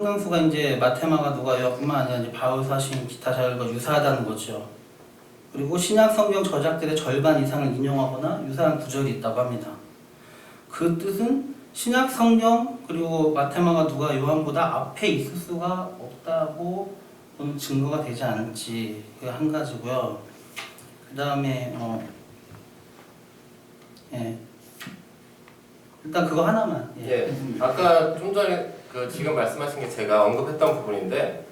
상당수가 이제 마테마가 누가요뿐만 아니라 이제 바울 사신 기타 자료가 유사하다는 거죠. 그리고 신약 성경 저작들의 절반 이상을 인용하거나 유사한 구절이 있다고 합니다. 그 뜻은 신약 성경 그리고 마테마가 누가 요한보다 앞에 있을 수가 없다고 보는 증거가 되지 않을지 그게 한 가지고요. 그 다음에 일단 그거 하나만. 아까 좀 전에 지금 말씀하신 게 제가 언급했던 부분인데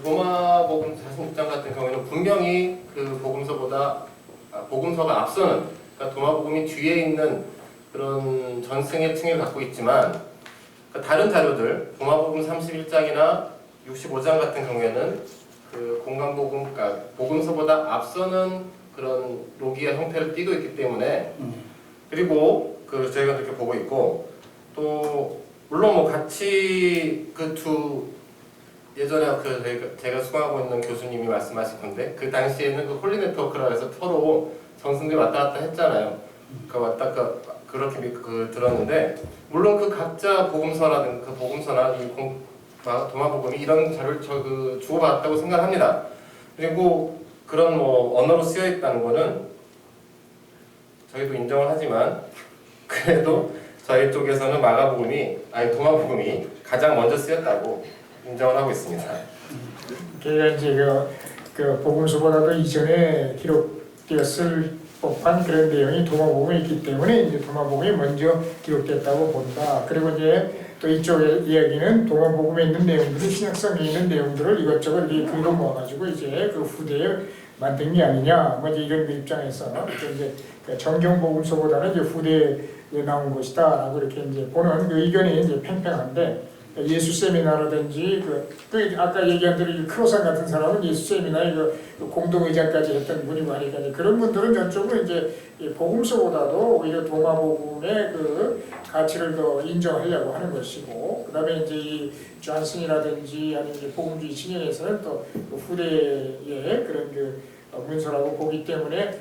도마복음 46장 같은 경우에는 분명히 복음서가 앞서는 그러니까 도마복음이 뒤에 있는 그런 전승의 층을 갖고 있지만 다른 자료들 도마복음 31장이나 65장 같은 경우에는 공간복음 그러니까 복음서보다 앞서는 그런 로기아 형태를 띠고 있기 때문에 그리고 저희가 그렇게 보고 있고 또 물론 같이 예전에 제가 수강하고 있는 교수님이 말씀하신 건데 그 당시에는 홀리 네트워크라 해서 서로 정승들이 왔다 갔다 했잖아요. 그렇게 들었는데 물론 각자 복음서나 도마복음이 이런 자료를 주고받았다고 생각합니다. 그리고 그런 언어로 쓰여 있다는 거는 저희도 인정을 하지만 그래도 저희 쪽에서는 도마복음이 가장 먼저 쓰였다고 인정을 하고 있습니다. 그러니까 이제 복음서보다도 이전에 기록되었을 법한 그런 내용이 도마복음에 있기 때문에 이제 도마복음이 먼저 기록됐다고 본다. 그리고 이제 또 이쪽의 이야기는 도마복음에 있는 내용들이 신약성에 있는 내용들을 이것저것 이렇게 긁어 모아가지고 이제 후대에 만든 게 아니냐. 뭐 이런 입장에서 이제 정경복음서보다는 이제 후대에 나온 것이다라고 이렇게 이제 보는 의견이 이제 팽팽한데. 예수 세미나라든지 아까 얘기한 대로 크로산 같은 사람은 예수 세미나 공동의장까지 했던 분이고 하니까 그런 분들은 전적으로 이제 복음서보다도 오히려 도마복음의 가치를 더 인정하려고 하는 것이고 그다음에 이제 이 존슨이라든지 아니면 복음주의 진영에서는 또 후대의 그런 문서라고 보기 때문에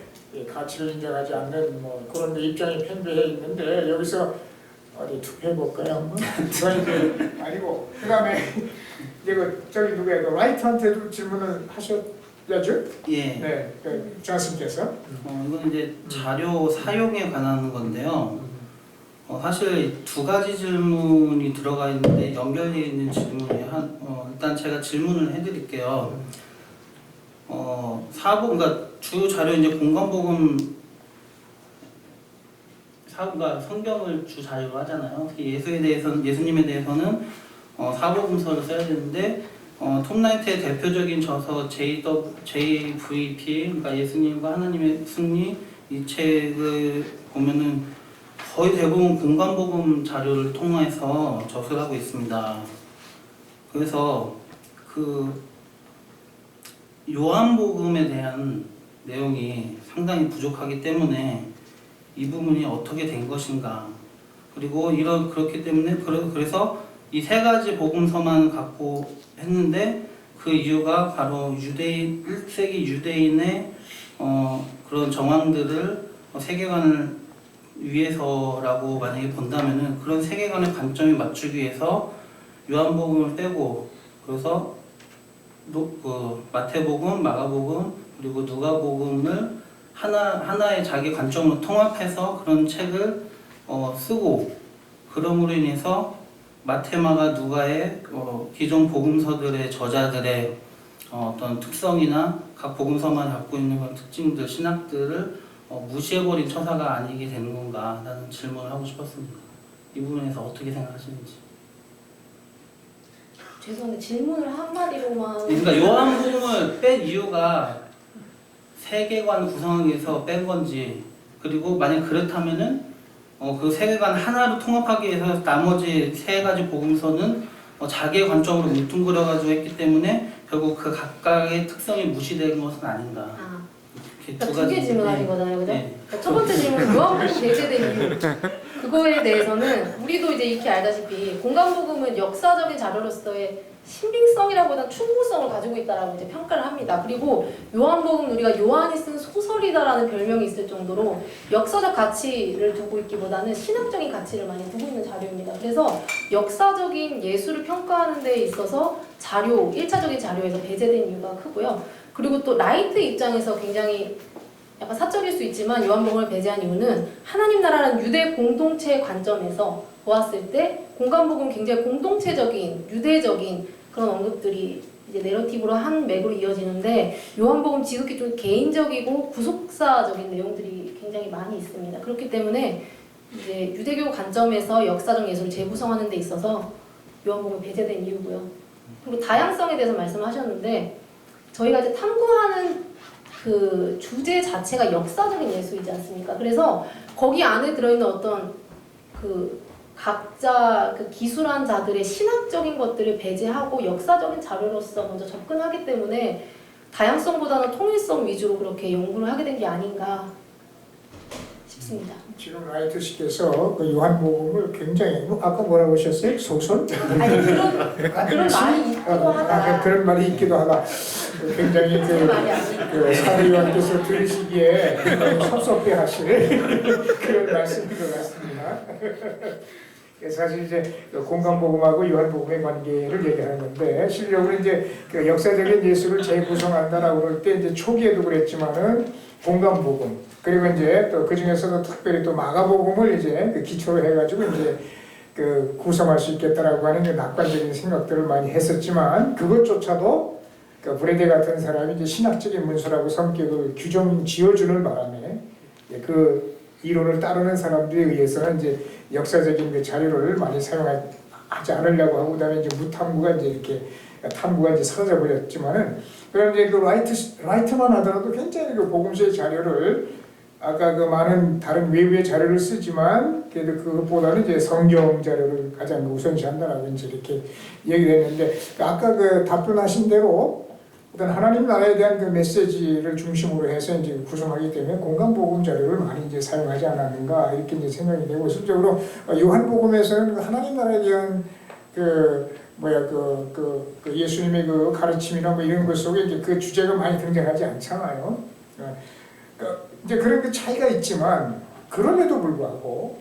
가치를 인정하지 않는 그런 입장이 팽배해 있는데 여기서 어디 투표해볼까요 한번? 아니고 그 다음에 저기 누구야 라이트한테도 질문을 하셨야죠? 예. 네, 장스님께서. 이건 이제 자료 사용에 관한 건데요. 사실 두 가지 질문이 들어가 있는데 연결되어 있는 질문이 일단 제가 질문을 해드릴게요. 그러니까 주 자료 이제 공간복음 성경을 주 자료로 하잖아요. 예수님에 대해서는 사복음서를 써야 되는데 톰라이트의 대표적인 저서 JVP 그러니까 예수님과 하나님의 승리 이 책을 보면은 거의 대부분 공간복음 자료를 통해서 저서를 하고 있습니다. 그래서 요한복음에 대한 내용이 상당히 부족하기 때문에 이 부분이 어떻게 된 것인가 그리고 그렇기 때문에 그래서 이 세 가지 복음서만 갖고 했는데 그 이유가 바로 1세기 유대인의 그런 정황들을 세계관을 위해서라고 만약에 본다면은 그런 세계관의 관점에 맞추기 위해서 요한복음을 빼고 그래서 마태복음, 마가복음 그리고 누가복음을 하나의 자기 관점으로 통합해서 그런 책을 쓰고 그럼으로 인해서 마테마가 누가의 기존 복음서들의 저자들의 어떤 특성이나 각 복음서만 갖고 있는 그런 특징들, 신학들을 무시해버린 처사가 아니게 되는 건가 라는 질문을 하고 싶었습니다. 이 부분에서 어떻게 생각하시는지. 죄송한데 질문을 한마디로만 그러니까 요한복음을 뺀 이유가 세계관 구성하기 위해서 뺀 건지 그리고 만약 그렇다면은 그 세계관 하나로 통합하기 위해서 나머지 세 가지 복음서는 자기의 관점으로 뭉뚱그려가지고 했기 때문에 결국 그 각각의 특성이 무시된 것은 아닌가 이렇게 그러니까 두 개 질문하신 거잖아요, 그죠? 네. 그러니까 첫 번째 질문 요한복음 배제된 이유. 그거에 대해서는 우리도 이제 익히 알다시피 공간복음은 역사적인 자료로서의 신빙성이라보다 충분성을 가지고 있다라고 이제 평가를 합니다. 그리고 요한복음 우리가 요한이 쓴 소설이다라는 별명이 있을 정도로 역사적 가치를 두고 있기보다는 신학적인 가치를 많이 두고 있는 자료입니다. 그래서 역사적인 예술을 평가하는 데 있어서 자료, 1차적인 자료에서 배제된 이유가 크고요. 그리고 또 라이트 입장에서 굉장히 약간 사적일 수 있지만 요한복음을 배제한 이유는 하나님 나라는 유대 공동체 관점에서 보았을 때 공간복음 굉장히 공동체적인 유대적인 그런 언급들이 이제 내러티브로 한 맥으로 이어지는데 요한복음 지극히 좀 개인적이고 구속사적인 내용들이 굉장히 많이 있습니다. 그렇기 때문에 이제 유대교 관점에서 역사적 예술을 재구성하는 데 있어서 요한복음이 배제된 이유고요. 그리고 다양성에 대해서 말씀하셨는데 저희가 이제 탐구하는 그 주제 자체가 역사적인 예술이지 않습니까? 그래서 거기 안에 들어있는 어떤 그 각자 그 기술한 자들의 신학적인 것들을 배제하고 역사적인 자료로서 먼저 접근하기 때문에 다양성보다는 통일성 위주로 그렇게 연구를 하게 된 게 아닌가 싶습니다. 지금 라이트 씨께서 그 요한복음을 굉장히 아까 뭐라고 하셨어요? 소설? 아니 그런 말이 있기도 하다. 그런 말이 있기도 하다. 굉장히 제 말이 아니에요. 그 사도 요한께서 들으시기에 섭섭해하실 그런 말씀인 것 같습니다. 사실 이제 공간복음하고 요한복음의 관계를 얘기하는 건데 실력으로 이제 그 역사적인 예술을 재구성한다라고 그럴 때 이제 초기에도 그랬지만은 공간복음 그리고 이제 또 그 중에서도 특별히 또 마가복음을 이제 그 기초로 해가지고 이제 그 구성할 수 있겠다라고 하는 그 낙관적인 생각들을 많이 했었지만 그것조차도 그 브레데 같은 사람이 이제 신학적인 문서라고 성격을 규정 지어주는 바람에 그 이론을 따르는 사람들에 의해서는 이제 역사적인 그 자료를 많이 사용하지 않으려고 하고 그다음에 이제 무탐구가 이제 이렇게 탐구가 이제 사라져 버렸지만은 그런데 그 라이트만 하더라도 굉장히 그 복음서의 자료를 아까 그 많은 다른 외부의 자료를 쓰지만 그래도 그것보다는 이제 성경 자료를 가장 우선시한다라고 이제 이렇게 얘기를 했는데 아까 그 답변하신 대로 어떤 하나님 나라에 대한 그 메시지를 중심으로 해서 이제 구성하기 때문에 공간복음 자료를 많이 이제 사용하지 않았는가 이렇게 이제 생각이 되고 실제로 요한복음에서는 하나님 나라에 대한 그 예수님의 그 가르침이나 뭐 이런 것 속에 이제 그 주제가 많이 등장하지 않잖아요. 이제 그런 그 차이가 있지만 그럼에도 불구하고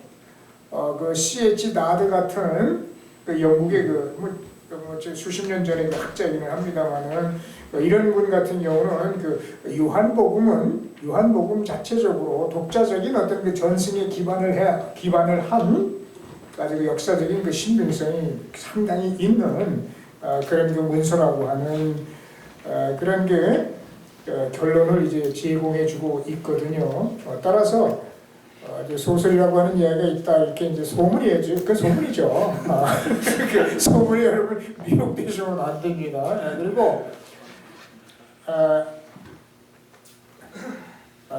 그 C.H. 나드 같은 그 영국의 수십 년 전에 그 학자이기는 합니다만은 이런 분 같은 경우는 그 요한복음 자체적으로 독자적인 어떤 그 전승에 기반을 한 아주 그 역사적인 그 신빙성이 상당히 있는 그런 그 문서라고 하는 그런 그 결론을 이제 제공해주고 있거든요. 따라서 이제 소설이라고 하는 이야기가 있다 이렇게 이제 소문이죠. 그 소문이죠. 그 소문이 여러분 미혹되시면 안 됩니다. 그리고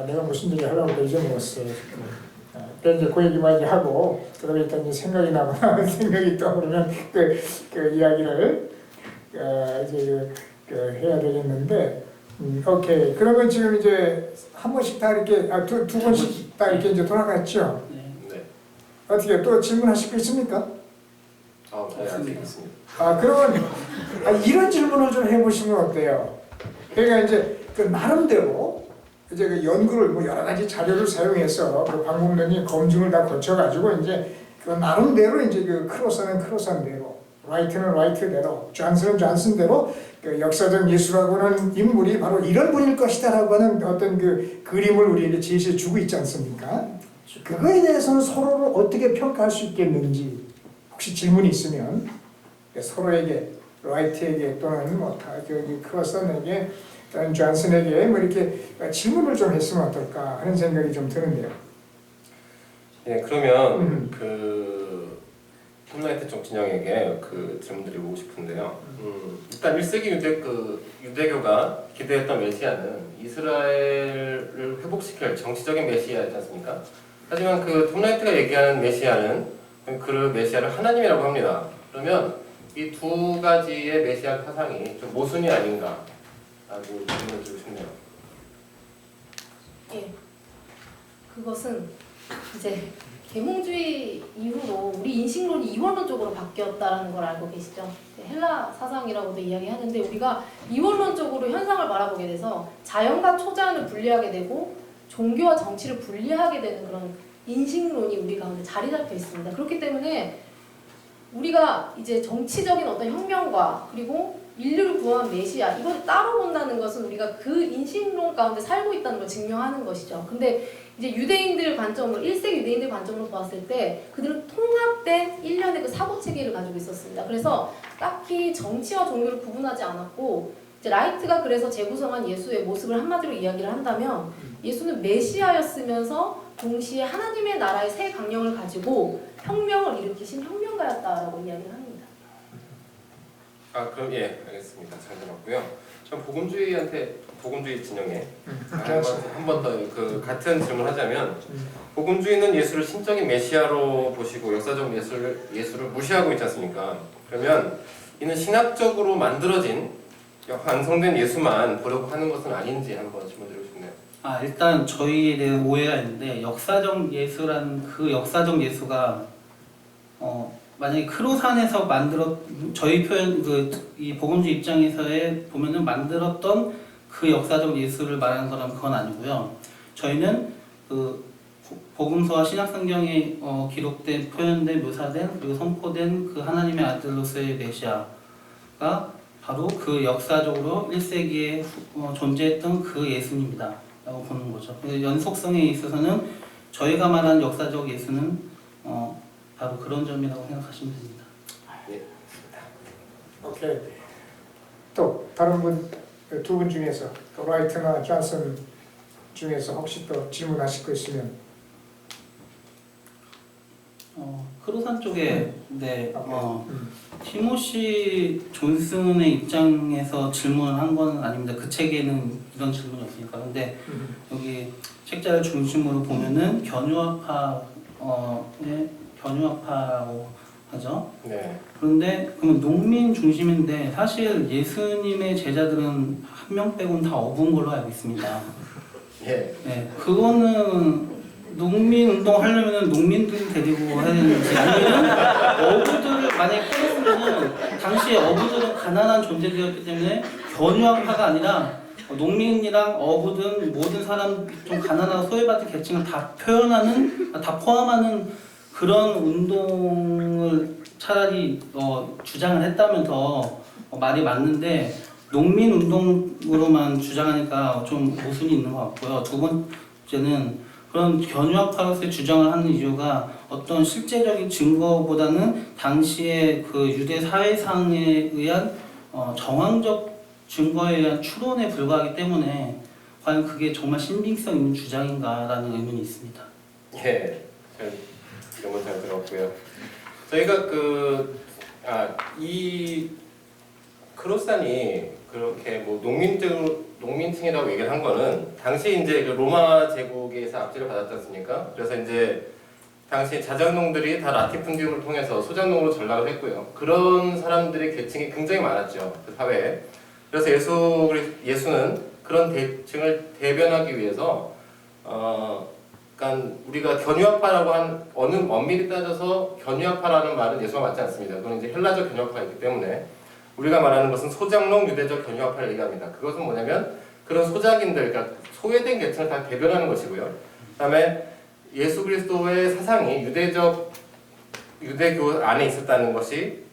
내가 무슨 얘기 하려고 잊어먹었어. 이제 그 얘기만 이제 하고 그다음에 일단 이제 생각이 나거나 생각이 떠오르면 그 이야기를 이제 해야 되겠는데. 오케이. 그러면 지금 이제 한 번씩 다 이렇게 두 번씩 다 이렇게 이제 돌아갔죠. 네. 어떻게 또 질문하실 거 있습니까? 네, 알겠습니다. 그러면 이런 질문을 좀 해보시면 어때요? 그러니까 이제 그 나름대로 이제 그 연구를 뭐 여러 가지 자료를 사용해서 그 방법론이 검증을 다 거쳐가지고 이제 그 나름대로 이제 그 크로스는 크로스대로, 라이트는 라이트대로, 존슨은 존슨대로 그 역사적 예술이라고 하는 인물이 바로 이런 분일 것이다라고 하는 어떤 그 그림을 우리에게 제시해 주고 있지 않습니까? 그거에 대해서는 서로를 어떻게 평가할 수 있겠는지 혹시 질문이 있으면 서로에게 라이트에게 또는 뭐 크로슨에게 또는 존슨에게 뭐 이렇게 질문을 좀 했으면 어떨까 하는 생각이 좀 드는데요. 네, 그러면 그 톰라이트 쪽 진영에게 그 질문드리고 싶은데요. 일단 1세기 유대교가 기대했던 메시아는 이스라엘을 회복시킬 정치적인 메시아였지 않습니까? 하지만 그 톰라이트가 얘기하는 메시아는 그 메시아를 하나님이라고 합니다. 그러면 이 두 가지의 메시아 사상이 좀 모순이 아닌가라고 질문을 드리고 싶네요. 예. 그것은 이제 계몽주의 이후로 우리 인식론이 이원론적으로 바뀌었다라는 걸 알고 계시죠? 헬라 사상이라고도 이야기하는데 우리가 이원론적으로 현상을 바라보게 돼서 자연과 초자연을 분리하게 되고 종교와 정치를 분리하게 되는 그런 인식론이 우리 가운데 자리 잡혀 있습니다. 그렇기 때문에 우리가 이제 정치적인 어떤 혁명과 그리고 인류를 구한 메시아 이걸 따로 본다는 것은 우리가 그 인식론 가운데 살고 있다는 걸 증명하는 것이죠. 근데 이제 유대인들 관점으로 1세기 유대인들 관점으로 봤을 때 그들은 통합된 일련의 그 사고 체계를 가지고 있었습니다. 그래서 딱히 정치와 종교를 구분하지 않았고 이제 라이트가 그래서 재구성한 예수의 모습을 한마디로 이야기를 한다면 예수는 메시아였으면서 동시에 하나님의 나라의 새 강령을 가지고 혁명을 일으키신 혁명가였다라고 이야기를 합니다. 아 그럼 예 알겠습니다. 잘 들었고요. 전 복음주의 진영에 한 번 더 그 같은 질문을 하자면 복음주의는 예수를 신적인 메시아로 보시고 역사적 예수를 무시하고 있지 않습니까? 그러면 이는 신학적으로 만들어진 완성된 예수만 보려고 하는 것은 아닌지 한번 질문드리고 싶네요. 일단 저희에 대한 오해가 있는데 역사적 예수라는 그 역사적 예수가 만약에 크로산에서 저희 표현 이 복음주의 입장에서의 보면은 만들었던 그 역사적 예수를 말하는 거라면 그건 아니고요. 저희는 그 복음서와 신약성경에 기록된 표현된 묘사된 그리고 선포된 그 하나님의 아들로서의 메시아가 바로 그 역사적으로 1세기에 존재했던 그 예수님이다 라고 보는 거죠. 연속성에 있어서는 저희가 말하는 역사적 예수는 바로 그런 점이라고 생각하시면 됩니다. 예. 오케이. 또 다른 두 분 중에서 또 라이트나 존슨 중에서 혹시 또 질문하실 거 있으면 크로산 쪽에 티모시 존슨의 입장에서 질문을 한 건 아닙니다. 그 책에는 이런 질문이 없으니까. 근데 여기 책자를 중심으로 보면은 견유아파라고 하죠. 네. 그런데 그러면 농민 중심인데 사실 예수님의 제자들은 한 명 빼고는 다 어부인 걸로 알고 있습니다. 예. 네, 그거는 농민 운동 하려면 농민들 데리고 해야 되는지 아니면 어부들을 만약에 끌었으면은 당시에 어부들은 가난한 존재들이었기 때문에 견유학파가 아니라 농민이랑 어부든 모든 사람 좀 가난하고 소외받은 계층을 다 포함하는 그런 운동을 차라리 주장을 했다면 더 말이 맞는데 농민 운동으로만 주장하니까 좀 모순이 있는 것 같고요. 두 번째는 그런 견유학파로서의 주장을 하는 이유가 어떤 실제적인 증거보다는 당시의 그 유대 사회상에 의한 정황적 증거에 의한 추론에 불과하기 때문에 과연 그게 정말 신빙성 있는 주장인가라는 의문이 있습니다. 예. 이런 거 잘 들었고요. 저희가 이 크로산이 그렇게 뭐 농민층이라고 얘기를 한 거는 당시 이제 그 로마 제국에서 압제를 받았지 않습니까? 그래서 이제 당시 자작농들이 다 라티푼디움을 통해서 소작농으로 전락을 했고요. 그런 사람들의 계층이 굉장히 많았죠, 그 사회에. 그래서 예수는 그런 계층을 대변하기 위해서 그러니까 우리가 견유학파라고 엄밀히 따져서 견유학파라는 말은 예수가 맞지 않습니다. 그건 이제 헬라적 견유학파가 있기 때문에 우리가 말하는 것은 소작농 유대적 견유학파를 얘기합니다. 그것은 뭐냐면 그런 소작인들, 그러니까 소외된 계층을 다 대변하는 것이고요. 그다음에 예수 그리스도의 사상이 유대교 안에 있었다는 것이기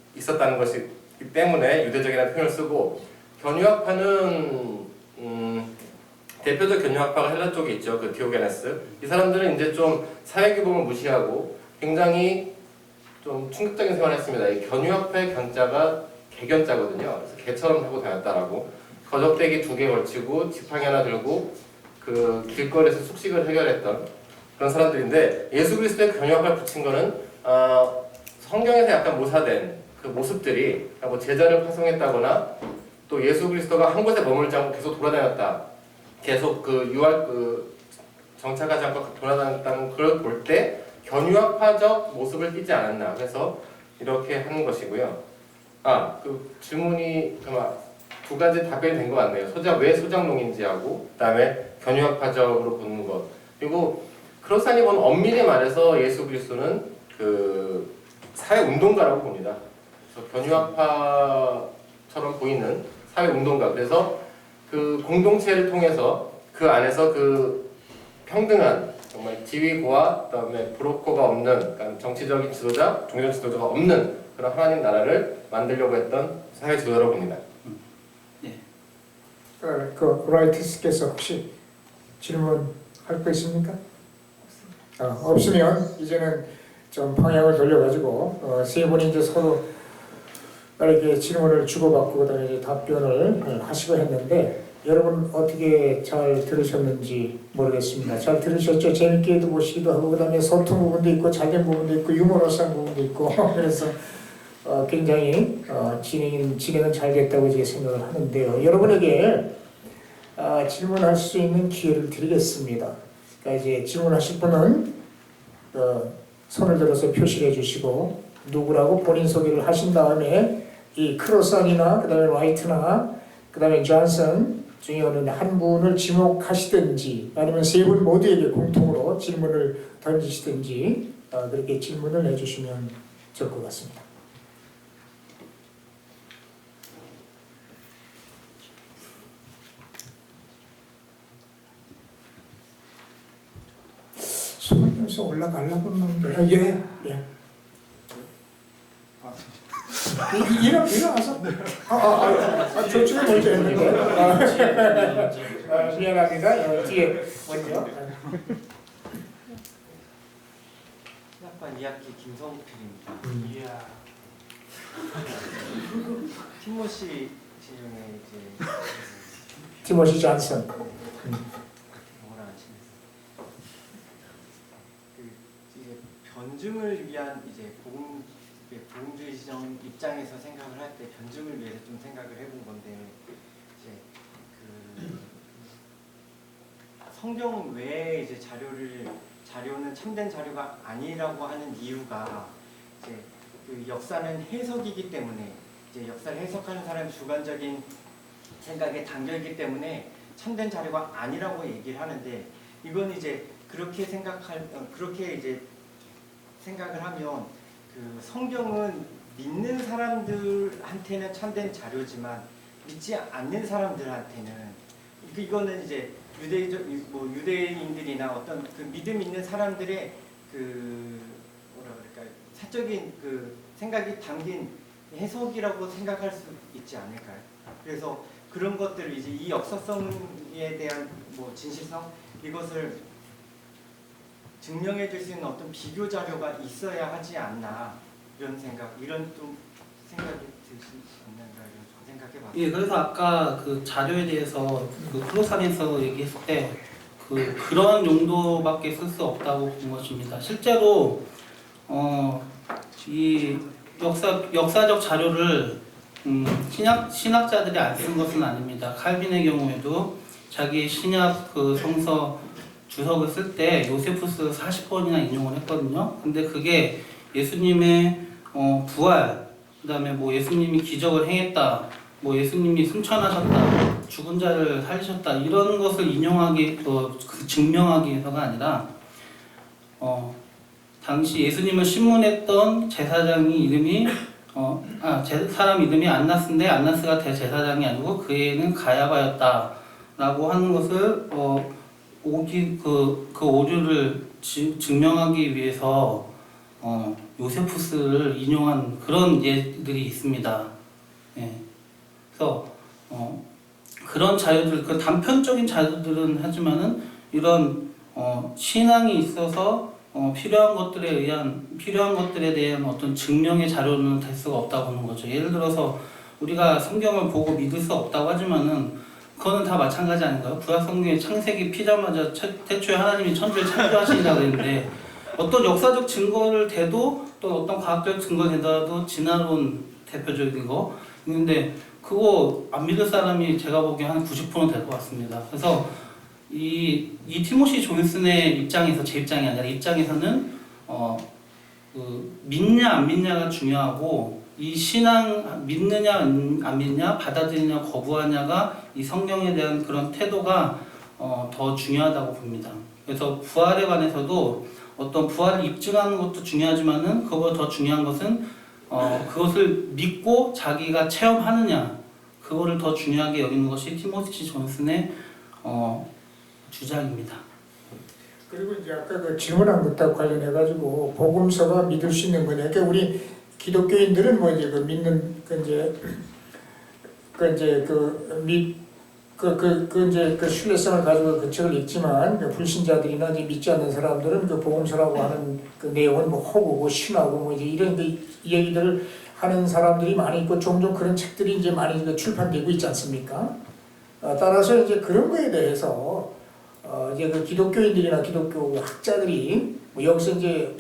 때문에 유대적이라는 표현을 쓰고 견유학파는 대표적 견유학파가 헬라 쪽에 있죠. 그 디오게네스. 이 사람들은 이제 좀 사회규범을 무시하고 굉장히 좀 충격적인 생활을 했습니다. 이 견유학파의 견자가 개견자거든요. 그래서 개처럼 하고 다녔다라고. 거적대기 2개 걸치고 지팡이 하나 들고 그 길거리에서 숙식을 해결했던 그런 사람들인데 예수 그리스도의 견유학파를 붙인 거는 성경에서 약간 모사된 그 모습들이 뭐 제자를 파송했다거나 또 예수 그리스도가 한 곳에 머물지 않고 계속 돌아다녔다. 계속 정착하지 않고 돌아다녔다는 걸 볼 때 견유학파적 모습을 띠지 않았나. 그래서 이렇게 하는 것이고요. 그 질문이 두 두 가지 답변이 된 것 같네요. 왜 소작농인지하고 그다음에 견유학파적으로 보는 것. 그리고 크로산이 보는 엄밀히 말해서 예수 그리스도는 그 사회 운동가라고 봅니다. 그래서 견유학파처럼 보이는 사회 운동가. 그래서 그 공동체를 통해서 그 안에서 그 평등한 정말 지위고와 그다음에 브로커가 없는 그러니까 정치적인 지도자, 종교적 지도자가 없는 그런 하나님 나라를 만들려고 했던 사회 지도자라고 봅니다. 그 라이트스께서 혹시 질문할 거 있습니까? 없으면 이제는 좀 방향을 돌려가지고 세 분이 이제 서로 이렇게 질문을 주고받고 그다음에 이제 답변을 하시고 했는데 여러분 어떻게 잘 들으셨는지 모르겠습니다. 잘 들으셨죠? 재밌게도 보시기도 하고 그다음에 소통 부분도 있고 잘된 부분도 있고 유머러스한 부분도 있고 그래서 굉장히 진행은 잘 됐다고 제가 생각을 하는데요. 여러분에게 질문할 수 있는 기회를 드리겠습니다. 그러니까 이제 질문하실 분은 손을 들어서 표시를 해주시고 누구라고 본인 소개를 하신 다음에 이 크로산이나 그다음에 라이트나 그다음에 존슨 중에 어느 한 분을 지목하시든지 아니면 세 분 모두에게 공통으로 질문을 던지시든지 그렇게 질문을 해주시면 좋을 것 같습니다. 소문에서 올라가려고 했는데 예. 일어나서 저쪽에 먼저 했는데 미안합니다. 뒤에 먼저 신학관 2학기 김성필입니다. 이야. 티모시 중에 이제 티모시 존슨 영어랑 안 친했어. 그 이제 변증을 위한 이제 복음주의 지정 입장에서 생각을 할 때 변증을 위해서 좀 생각을 해본 건데 이제 그 성경은 왜 이제 자료는 참된 자료가 아니라고 하는 이유가 이제 그 역사는 해석이기 때문에 이제 역사를 해석하는 사람의 주관적인 생각에 담겨있기 때문에 참된 자료가 아니라고 얘기를 하는데 이건 이제 그렇게 이제 생각을 하면 그 성경은 믿는 사람들한테는 참된 자료지만 믿지 않는 사람들한테는 이거는 이제 유대인들이나 어떤 그 믿음 있는 사람들의 그 뭐라 그럴까 사적인 그 생각이 담긴 해석이라고 생각할 수 있지 않을까요? 그래서 그런 것들을 이제 이 역사성에 대한 뭐 진실성 이것을 증명해 줄 수 있는 어떤 비교 자료가 있어야 하지 않나 이런 좀 생각이 들지 않는가 이런 좀 생각해 봤어요. 예, 그래서 아까 그 자료에 대해서 그 크로산에서 얘기했을 때 그런 용도밖에 쓸 수 없다고 본 것입니다. 실제로 이 역사적 자료를 신학자들이 안 쓴 것은 아닙니다. 칼빈의 경우에도 자기 신약 그 성서 주석을 쓸 때 요세푸스 40번이나 인용을 했거든요. 근데 그게 예수님의 부활, 그다음에 뭐 예수님이 기적을 행했다, 뭐 예수님이 승천하셨다, 죽은 자를 살리셨다 이런 것을 증명하기 위해서가 아니라 당시 예수님을 신문했던 제사장이 이름이 사람 이름이 안나스인데 안나스가 대제사장이 아니고 그 애는 가야바였다라고 하는 것을 그 오류를 증명하기 위해서 요세푸스를 인용한 그런 예들이 있습니다. 예. 그래서 그런 자료들, 그 단편적인 자료들은 하지만은 이런 신앙이 있어서 필요한 것들에 대한 어떤 증명의 자료는 될 수가 없다고 하는 거죠. 예를 들어서 우리가 성경을 보고 믿을 수 없다고 하지만은 그거는 다 마찬가지 아닌가요? 구약성경에 창세기 피자마자 태초에 하나님이 천지를 창조하시니라 그랬는데 어떤 역사적 증거를 대도 또 어떤 과학적 증거를 대도 진화론 대표적인 거 있는데 그거 안 믿을 사람이 제가 보기에 한 90% 될 것 같습니다. 그래서 이 티모시 존슨의 입장에서 제 입장이 아니라 입장에서는 믿냐 안 믿냐가 중요하고 이 신앙 믿느냐 안 믿냐, 받아들이냐 거부하냐가 이 성경에 대한 그런 태도가 더 중요하다고 봅니다. 그래서 부활에 관해서도 어떤 부활을 입증하는 것도 중요하지만은 그보다 더 중요한 것은 그것을 믿고 자기가 체험하느냐, 그거를 더 중요하게 여기는 것이 티모시 존슨의 주장입니다. 그리고 이제 아까 그 질문한 것과 관련해 가지고 복음서가 믿을 수 있는 거냐. 그러니까 우리 기독교인들은 뭐 이제 그 믿는 그 신뢰성을 가지고 그 책을 읽지만 그 불신자들이나 이제 믿지 않는 사람들은 그 복음서라고 하는 그 내용은 뭐 허구고 심하고 뭐 이제 이런 그 얘기들을 하는 사람들이 많이 있고 종종 그런 책들이 이제 많이 그 출판되고 있지 않습니까? 따라서 이제 그런 거에 대해서 이제 그 기독교인들이나 기독교 학자들이 뭐 여기서 이제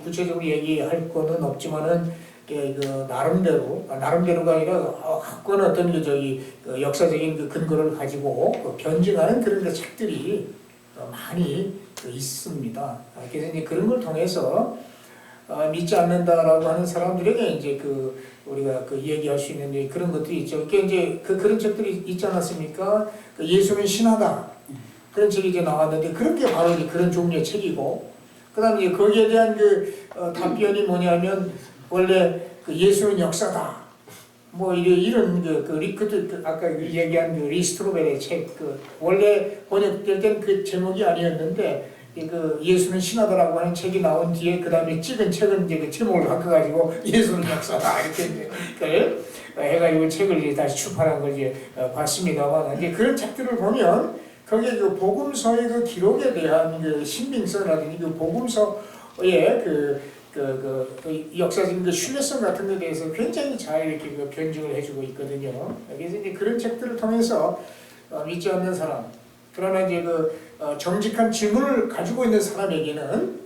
구체적으로 얘기할 거는 없지만은 그 나름대로가 아니라 그건 어떤 그 역사적인 그 근거를 가지고 변증하는 그런 그 책들이 많이 있습니다. 그래서 이제 그런 걸 통해서 믿지 않는다라고 하는 사람들에게 이제 그 우리가 그 얘기할 수 있는 그런 것들이 있죠. 그게 이제 그런 책들이 있지 않았습니까? 그 예수는 신하다. 그런 책이 이제 나왔는데 그런 게 바로 이제 그런 종류의 책이고, 그다음에 이제 거기에 대한 그 답변이 뭐냐면 원래 그 예수는 역사다. 뭐 이런 그 아까 얘기한 그 리스트로벨의 책 그 원래 번역될 때는 그 제목이 아니었는데 그 예수는 신하다라고 하는 책이 나온 뒤에 그 다음에 찍은 책은 이제 그 제목을 바꿔가지고 예수는 역사다 이렇게 이제 해가지고 책을 이제 다시 출판한 걸 이제 봤습니다만 이제 그런 책들을 보면 거기에 그 복음서의 그 기록에 대한 그 신빙성이라든지 그 복음서의 그 역사적인 그 신뢰성 같은 것에 대해서 굉장히 잘 이렇게 그 변증을 해주고 있거든요. 그래서 이제 그런 책들을 통해서 믿지 않는 사람, 그러나 이제 정직한 질문을 가지고 있는 사람에게는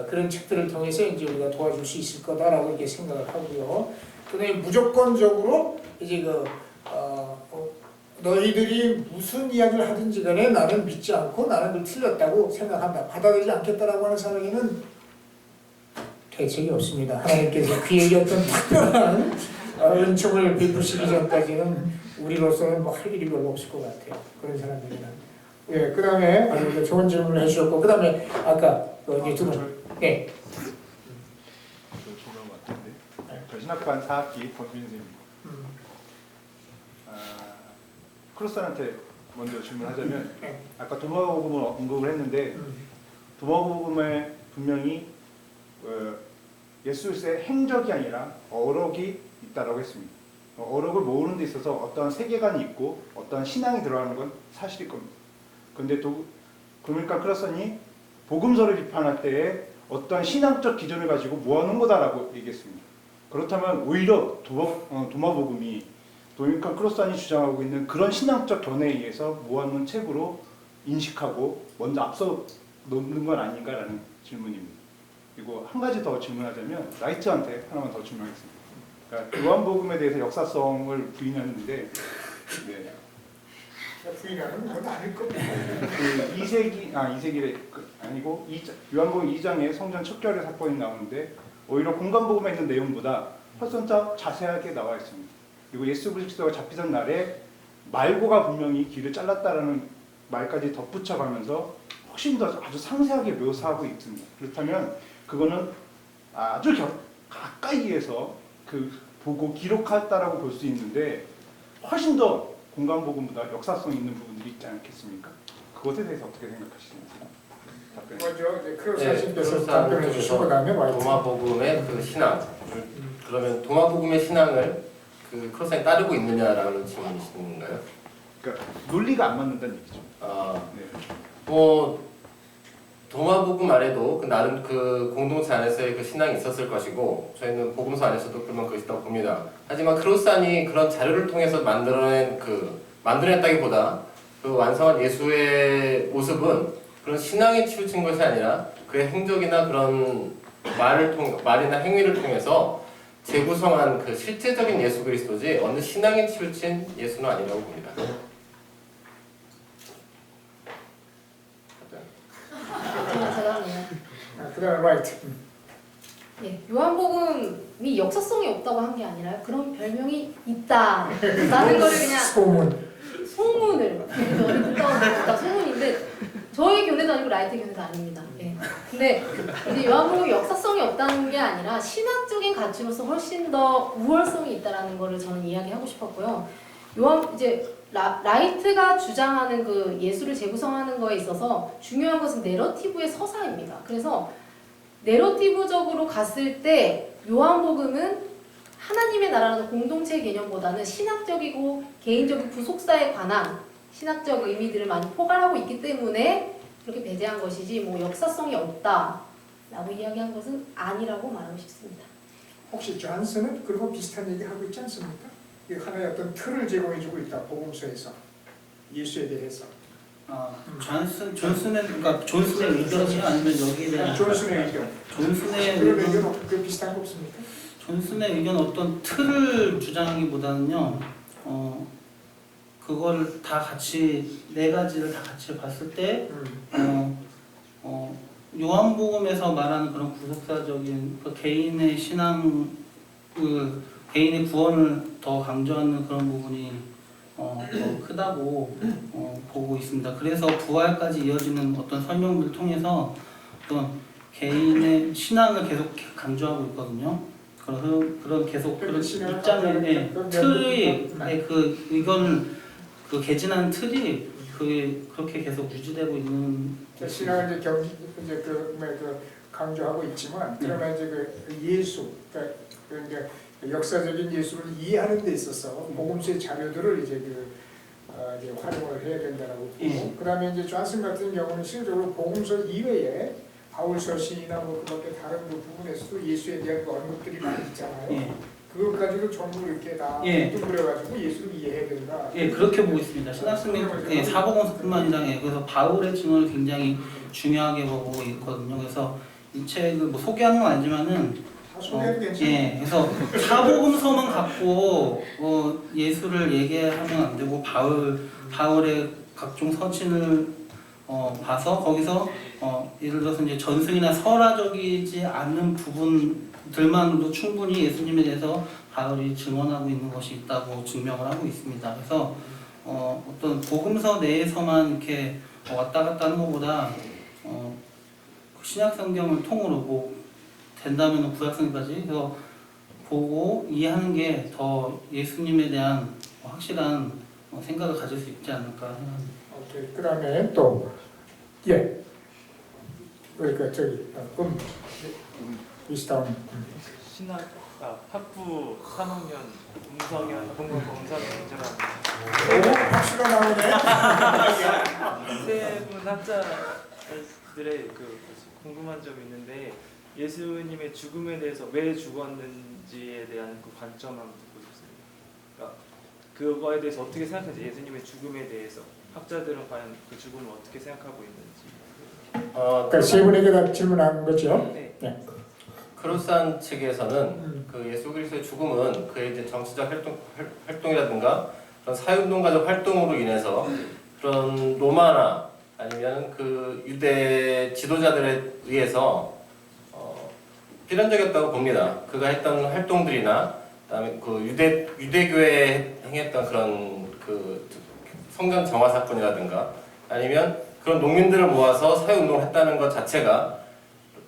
그런 책들을 통해서 이제 우리가 도와줄 수 있을 거다라고 이렇게 생각을 하고요. 그다음에 무조건적으로 이제 너희들이 무슨 이야기를 하든지 간에 나는 믿지 않고 나는 그 틀렸다고 생각한다. 받아들이지 않겠다라고 하는 사람에게는 대책이 없습니다. 하나님께서 그에게 어떤 특별한 은총을 베푸시기 전까지는 우리로서는 뭐 할 일이 별로 없을 것 같아요. 그런 사람들이는. 예, 그 다음에 아주 좋은 질문을 해주셨고, 그 다음에 아까 이제 두 분. 네. 질문 같은데. 저 신학반 4학기 권민수입니다. 크로스한테 먼저 질문하자면 아까 도마복음을 언급을 했는데 도마복음에 분명히 예수의 행적이 아니라 어록이 있다라고 했습니다. 어록을 모으는 데 있어서 어떤 세계관이 있고 어떤 신앙이 들어가는 건 사실일 겁니다. 그런데 그러니까 크로스니 복음서를 비판할 때에 어떤 신앙적 기준을 가지고 모아놓은 거다라고 얘기했습니다. 그렇다면 오히려 도마복음이 도미니칸 크로스안이 주장하고 있는 그런 신앙적 견해에 의해서 모아놓은 책으로 인식하고 먼저 앞서 놓는 건 아닌가라는 질문입니다. 그리고 한 가지 더 질문하자면 라이트한테 하나만 더 질문하겠습니다. 그러니까 요한복음에 대해서 역사성을 부인하는데 부인하는 건 아닐 겁니다. 그 2세기래 아니고 요한복음 2장에 성전 척결의 사건이 나오는데 오히려 공간복음에 있는 내용보다 훨씬 더 자세하게 나와 있습니다. 그리고 예수 그리스도가 잡히던 날에 말고가 분명히 길을 잘랐다라는 말까지 덧붙여가면서 훨씬 더 아주 상세하게 묘사하고 있습니다. 그렇다면 그거는 아주 가까이에서 보고 기록했다라고 볼 수 있는데 훨씬 더 공간복음보다 역사성 있는 부분들이 있지 않겠습니까? 그것에 대해서 어떻게 생각하시는지요? 먼저 이제 크로스님께서 답변해 주시고 그다음에 도마복음의 그 신앙, 그러면 도마복음의 신앙을 그 크로스에 따르고 있느냐라는 질문이신가요? 그러니까 논리가 안 맞는다는 얘기죠. 네. 뭐 도마복음 안에도 나름 그 공동체 안에서의 그 신앙이 있었을 것이고 저희는 복음서 안에서도 그런 것이 있다고 봅니다. 하지만 크로스안이 그런 자료를 통해서 만들어냈다기보다 그 완성한 예수의 모습은 그런 신앙에 치우친 것이 아니라 그의 행적이나 그런 말이나 행위를 통해서 재구성한 그 실제적인 예수 그리스도지 어느 신앙에 치우친 예수는 아니라고 봅니다. 그다음에 라이트. 예, 요한복음이 역사성이 없다고 한 게 아니라 그런 별명이 있다라는 거를 그냥 소문을 어디 듣다 소문인데 저희 교내도 아니고 라이트 교내도 아닙니다. 예. 근데 이제 요한복음이 역사성이 없다는 게 아니라 신학적인 가치로서 훨씬 더 우월성이 있다라는 거를 저는 이야기하고 싶었고요. 이제 라이트가 주장하는 그 예수를 재구성하는 거에 있어서 중요한 것은 내러티브의 서사입니다. 그래서 내러티브적으로 갔을 때 요한복음은 하나님의 나라라는 공동체 개념보다는 신학적이고 개인적인 구속사에 관한 신학적 의미들을 많이 포괄하고 있기 때문에 그렇게 배제한 것이지 뭐 역사성이 없다라고 이야기한 것은 아니라고 말하고 싶습니다. 혹시 존슨은 그리고 비슷한 얘기 하고 있지 않습니까? 이 하나의 어떤 틀을 제공해주고 있다 복음서에서 예수에 대해서. 존슨의 그러니까 존슨의 의견이 아니면 여기에 대한 존슨의 의견. 존슨의 그런 의견 의견 그 비슷한 거 없습니까? 존슨의 의견 어떤 틀을 주장하기보다는요. 그걸 다 같이 네 가지를 다 같이 봤을 때 요한복음에서 말하는 그런 구속사적인 그 개인의 신앙, 그 개인의 구원을 더 강조하는 그런 부분이 더 크다고 보고 있습니다. 그래서 부활까지 이어지는 어떤 설명들을 통해서 어떤 개인의 신앙을 계속 강조하고 있거든요. 그런 계속 그런 입장의 틀이 그 의견을 그 개진하는 틀이 그렇게 계속 유지되고 있는. 신앙을 이제 강조하고 있지만 그러나 이제 그 예수 그러니까 역사적인 예수를 이해하는 데 있어서 복음서의 자료들을 이제 이제 활용을 해야 된다라고 보고 그다음에 이제 존슨 같은 경우는 실질적으로 복음서 이외에 바울서신이나 뭐 그밖에 다른 그 부분에서도 예수에 대한 그 언급들이 많이 있잖아요. 그것 가지고 전부 이렇게 다 둥그려가지고 예수를 이해해야 된다. 그렇게 보고 있습니다. 신학성경 사복음서뿐만 아니라 그래서 바울의 증언을 굉장히 중요하게 보고 있거든요. 그래서 이 책을 뭐 소개하는 건 아니지만은 소개해도 괜찮아요. 그래서 사복음서만 갖고 예수를 얘기하면 안 되고 바울의 각종 서신을 봐서 거기서 예를 들어서 이제 전승이나 설화적이지 않은 부분들만으로도 충분히 예수님에 대해서 바울이 증언하고 있는 것이 있다고 증명을 하고 있습니다. 그래서 어떤 복음서 내에서만 이렇게 왔다 갔다 하는 것보다 신약 성경을 통으로 뭐 된다면 구약성까지 그래서 보고 이해하는 게 더 예수님에 대한 확실한 생각을 가질 수 있지 않을까 생각합니다. 오케이. 그다음에 또 그러니까 저기 비슷한 신학 학부 3학년 공성현 공공공사를 인정합니다. 박수가 나오네. 세 분 학자들의 궁금한 점이 있는데 예수님의 죽음에 대해서 왜 죽었는지에 대한 그 관점 한번 듣고 싶습니다. 그러니까 그거에 대해서 어떻게 생각하는지 예수님의 죽음에 대해서 학자들은 과연 그 죽음을 어떻게 생각하고 있는지. 그러니까 세 분에게 다 질문한 거죠. 네. 크루산 측에서는 그 예수 그리스도의 죽음은 그의 이제 정치적 활동이라든가 그런 사회운동가적 활동으로 인해서 그런 로마나 아니면 그 유대 지도자들에 의해서 필연적이었다고 봅니다. 그가 했던 활동들이나 그다음에 그 유대교회에 행했던 그런 그 성전 정화 사건이라든가 아니면 그런 농민들을 모아서 사회운동을 했다는 것 자체가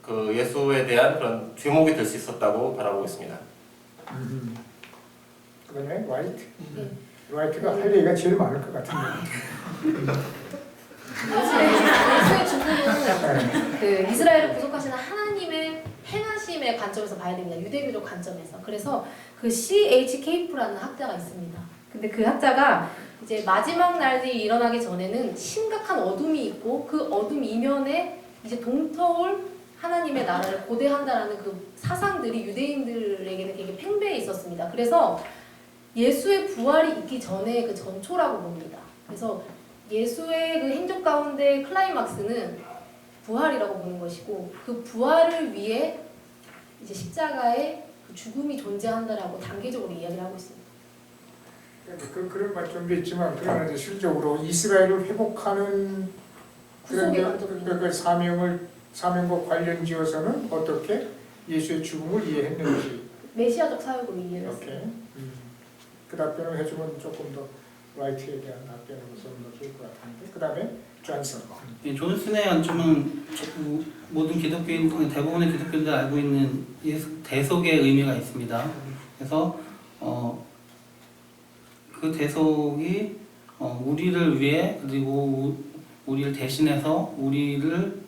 그 예수에 대한 그런 죄목이 될 수 있었다고 바라보고 있습니다. 그다음에 화이트. 화이트가 할 얘기가 제일 많을 것 같은데. 예수의 죽음은 그 이스라엘을 구속하시는 하나님의 행하심의 관점에서 봐야 됩니다. 유대교적 관점에서. 그래서 그 C.H. 케이프라는 학자가 있습니다. 근데 그 학자가 이제 마지막 날이 일어나기 전에는 심각한 어둠이 있고 그 어둠 이면에 이제 동터올 하나님의 나라를 고대한다라는 그 사상들이 유대인들에게는 되게 팽배해 있었습니다. 그래서 예수의 부활이 있기 전에 그 전초라고 봅니다. 그래서 예수의 그 행적 가운데 클라이막스는 부활이라고 보는 것이고 그 부활을 위해 이제 십자가에 그 죽음이 존재한다라고 단계적으로 이야기를 하고 있습니다. 그런 관점도 있지만 그러나 이제 실적으로 이스라엘을 회복하는 그런 그 사명과 관련지어서는 어떻게 예수의 죽음을 이해했는지. 메시아적 사역으로 이해를 오케이. 했어요. 그 답변을 해주면 조금 더 라이트에 대한 답변으로 좀 더 좋을 것 같은데. 그 다음에 존슨. 이 존슨의 관점은 모든 기독교인, 대부분의 기독교인들 알고 있는 예수 대속의 의미가 있습니다. 그래서 그 대속이 우리를 위해 그리고 우리를 대신해서 우리를